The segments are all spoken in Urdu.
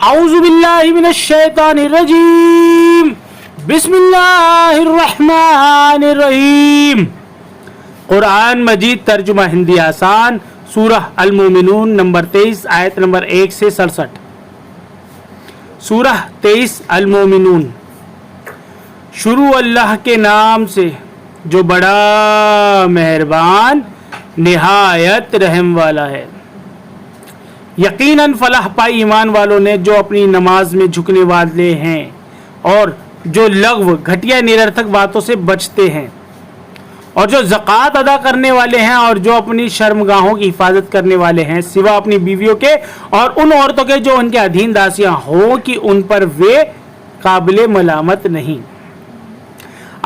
اعوذ باللہ من الشیطان الرجیم بسم اللہ الرحمن الرحیم۔ قرآن مجید ترجمہ ہندی آسان، سورہ المومنون نمبر 23 آیت نمبر 1 سے 67۔ سورہ 23 المومنون۔ شروع اللہ کے نام سے جو بڑا مہربان نہایت رحم والا ہے۔ یقیناً فلاح پائی ایمان والوں نے جو اپنی نماز میں جھکنے والے ہیں اور جو لغو گھٹیا نررتھک باتوں سے بچتے ہیں، اور جو زکوٰۃ ادا کرنے والے ہیں، اور جو اپنی شرمگاہوں کی حفاظت کرنے والے ہیں سوا اپنی بیویوں کے اور ان عورتوں کے جو ان کے ادھین داسیاں ہوں کہ ان پر وہ قابل ملامت نہیں۔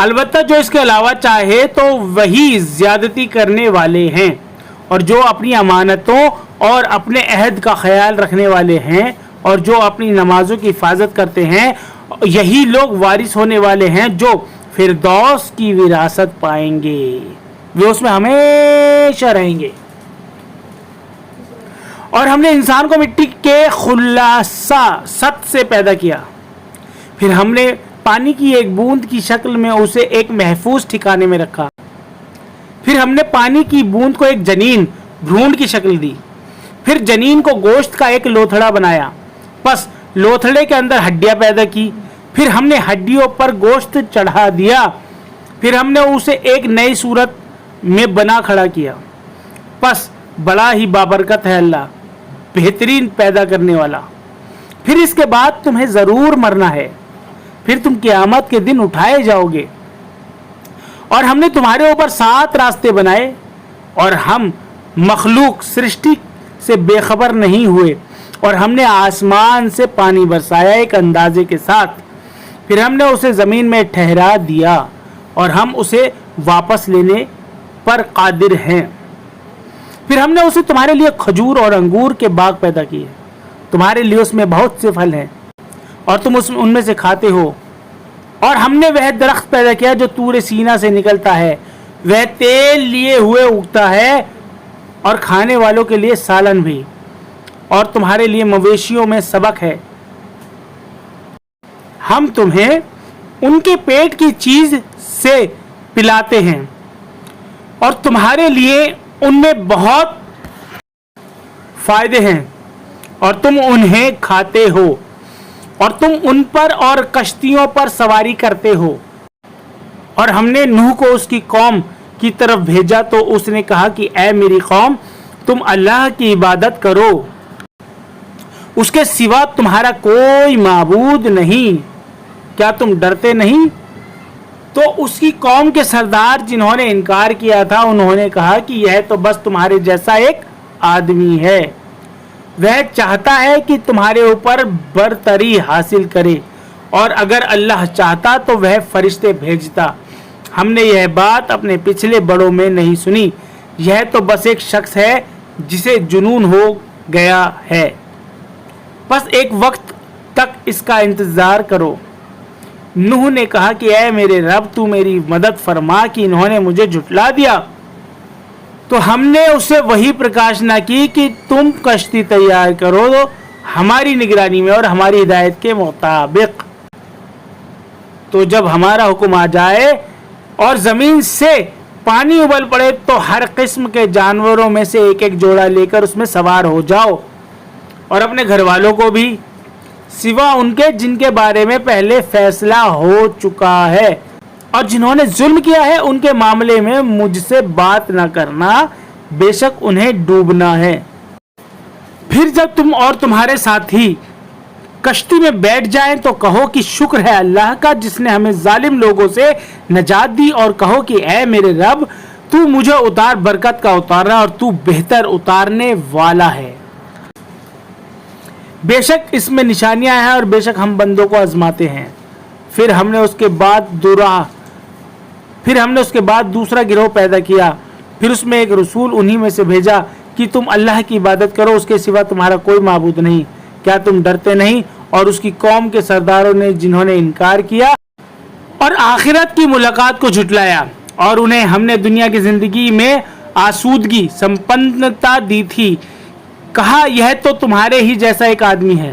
البتہ جو اس کے علاوہ چاہے تو وہی زیادتی کرنے والے ہیں، اور جو اپنی امانتوں اور اپنے عہد کا خیال رکھنے والے ہیں اور جو اپنی نمازوں کی حفاظت کرتے ہیں، یہی لوگ وارث ہونے والے ہیں جو فردوس کی وراثت پائیں گے، وہ اس میں ہمیشہ رہیں گے۔ اور ہم نے انسان کو مٹی کے خلاصہ ست سے پیدا کیا، پھر ہم نے پانی کی ایک بوند کی شکل میں اسے ایک محفوظ ٹھکانے میں رکھا، پھر ہم نے پانی کی بوند کو ایک جنین بھرونڈ کی شکل دی، پھر جنین کو گوشت کا ایک لوتھڑا بنایا، پس لوتھڑے کے اندر ہڈیاں پیدا کی، پھر ہم نے ہڈیوں پر گوشت چڑھا دیا، پھر ہم نے اسے ایک نئی صورت میں بنا کھڑا کیا۔ پس بڑا ہی بابرکت ہے اللہ، بہترین پیدا کرنے والا۔ پھر اس کے بعد تمہیں ضرور مرنا ہے، پھر تم قیامت کے دن اٹھائے جاؤ گے۔ اور ہم نے تمہارے اوپر 7 راستے بنائے، اور ہم مخلوق سرشٹی سے بے خبر نہیں ہوئے، اور ہم نے آسمان سے پانی برسایا ایک اندازے کے ساتھ، پھر ہم نے اسے زمین میں ٹھہرا دیا، اور ہم اسے واپس لینے پر قادر ہیں۔ پھر ہم نے اسے تمہارے لیے کھجور اور انگور کے باغ پیدا کیے، تمہارے لیے اس میں بہت سے پھل ہیں اور تم ان میں سے کھاتے ہو۔ اور ہم نے وہ درخت پیدا کیا جو طور سینا سے نکلتا ہے، وہ تیل لیے ہوئے اگتا ہے اور کھانے والوں کے لیے سالن بھی، اور تمہارے لیے مویشیوں میں سبق ہے۔ ہم تمہیں ان کے پیٹ کی چیز سے پلاتے ہیں، اور تمہارے لیے ان میں بہت فائدے ہیں، اور تم انہیں کھاتے ہو، اور تم ان پر اور کشتیوں پر سواری کرتے ہو۔ اور ہم نے نوح کو اس کی قوم کی طرف بھیجا تو اس نے کہا کہ اے میری قوم، تم اللہ کی عبادت کرو، اس کے سوا تمہارا کوئی معبود نہیں، کیا تم ڈرتے نہیں؟ تو اس کی قوم کے سردار جنہوں نے انکار کیا تھا انہوں نے کہا کہ یہ تو بس تمہارے جیسا ایک آدمی ہے، وہ چاہتا ہے کہ تمہارے اوپر برتری حاصل کرے، اور اگر اللہ چاہتا تو وہ فرشتے بھیجتا۔ ہم نے یہ بات اپنے پچھلے بڑوں میں نہیں سنی، یہ تو بس ایک شخص ہے جسے جنون ہو گیا ہے، بس ایک وقت تک اس کا انتظار کرو۔ نوح نے کہا کہ اے میرے رب، تو میری مدد فرما کہ انہوں نے مجھے جھٹلا دیا۔ تو ہم نے اسے وہی پرکاش نہ کی کہ تم کشتی تیار کرو ہماری نگرانی میں اور ہماری ہدایت کے مطابق۔ تو جب ہمارا حکم آ جائے اور زمین سے پانی ابل پڑے تو ہر قسم کے جانوروں میں سے ایک ایک جوڑا لے کر اس میں سوار ہو جاؤ، اور اپنے گھر والوں کو بھی، سوا ان کے جن کے بارے میں پہلے فیصلہ ہو چکا ہے، اور جنہوں نے ظلم کیا ہے ان کے معاملے میں مجھ سے بات نہ کرنا، بے شک انہیں ڈوبنا ہے۔ پھر جب تم اور تمہارے ساتھی کشتی میں بیٹھ جائیں تو کہو کہ شکر ہے اللہ کا جس نے ہمیں ظالم لوگوں سے نجات دی، اور کہو کہ اے میرے رب، تو مجھے اتار برکت کا اتارنا، اور تو بہتر اتارنے والا ہے۔ بے شک اس میں نشانیاں ہیں، اور بے شک ہم بندوں کو آزماتے ہیں۔ پھر ہم نے اس کے بعد دوسرا گروہ پیدا کیا، پھر اس میں ایک رسول انہی میں سے بھیجا کہ تم اللہ کی عبادت کرو، اس کے سوا تمہارا کوئی معبود نہیں، کیا تم ڈرتے نہیں؟ اور اس کی قوم کے سرداروں نے جنہوں نے انکار کیا اور آخرت کی ملاقات کو جھٹلایا، اور انہیں ہم نے دنیا کی زندگی میں آسودگی سمپنتا دی تھی، کہا یہ تو تمہارے ہی جیسا ایک آدمی ہے،